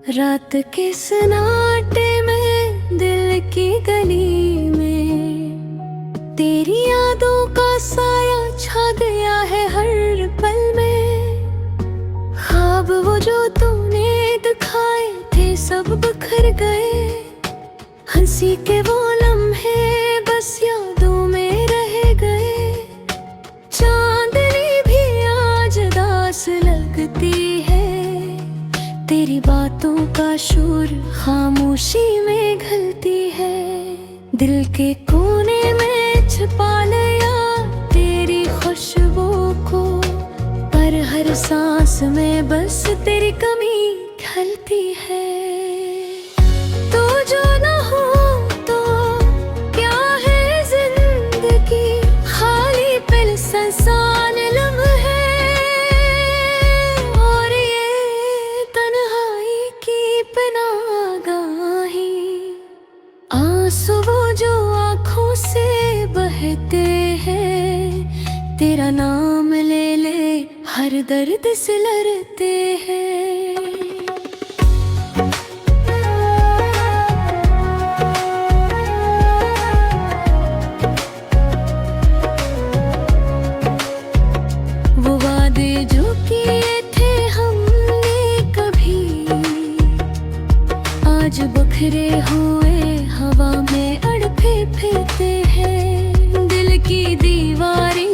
रात के सन्नाटे में दिल की गली में तेरी यादों का साया छा गया है हर पल में। ख्वाब वो जो तूने दिखाए थे सब बिखर गए, हंसी के वो लम्हे बस यादों में रह गए। चांदनी भी आज दास लगती है, तेरी बातों का शोर खामोशी में घलती है। दिल के कोने में छिपा लिया तेरी खुशबू को, पर हर सांस में बस तेरी कमी ढलती है। तू जो ना हो तो क्या है जिंदगी, खाली पिल संसान लम्हे और ये तन्हाई की पनागाही। आंसू वो जो आँखों से बहते हैं, तेरा नाम ले ले हर दर्द से लड़ते हैं। वो वादे जो किए थे हमने कभी, आज बखरे हुए हवा में अड़फे फिरते हैं। दिल की दीवारें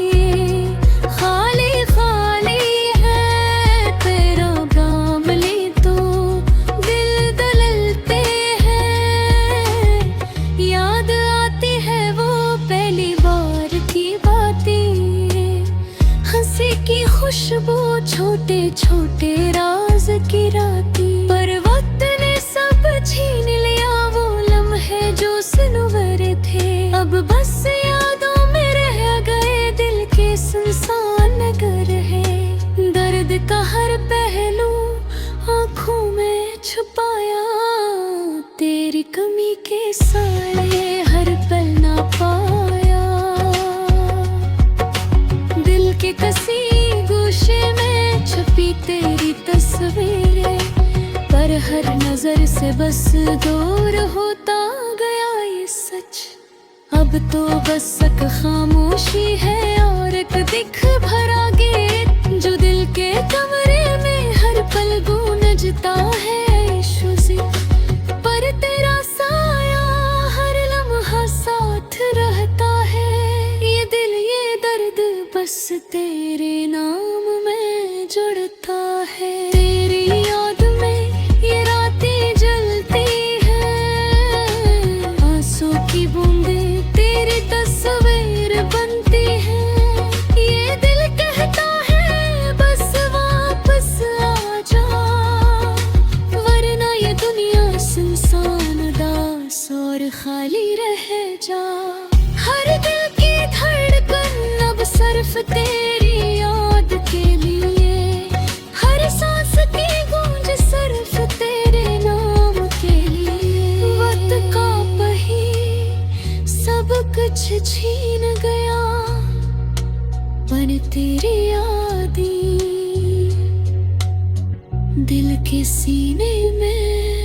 खाली खाली है, तेरा नाम ले तो दिल दललते हैं। याद आती है वो पहली बार की बातें, हंसी की खुशबू छोटे छोटे राज की रातें। पर वक्त ने सब छीन लिया वो लम्हे जो सनवर थे, अब बस यादों में रह गए दिल के सुनसान नगर है। दर्द का हर पहलू आँखों में छुपाया, तेरी कमी के साए हर पल ना पाया। दिल के कसी गोशे में छुपी तेरी तस्वीरें, पर हर नजर से बस दूर होता गया ये सच। अब तो बस एक खामोशी है और एक दिख भरा गीत, जो दिल के कमरे में हर पल गूंजता है इश्क़ से। पर तेरा साया हर लम्हा साथ रहता है, ये दिल ये दर्द बस तेरे नाम में जुड़ता है। तेरी याद में ये रातें जलती हैं, आंसू की बूंदें तेरी तस्वीर बनती हैं। ये दिल कहता है बस वापस आ जा, वरना ये दुनिया सुनसान दास और खाली रह जा। हर दिल की धड़कन अब सिर्फ तेरी याद के लिए, हर सांस की गूंज सिर्फ तेरे नाम के लिए। वक्त का पहिया सब कुछ छीन गया, बन तेरी यादें दिल के सीने में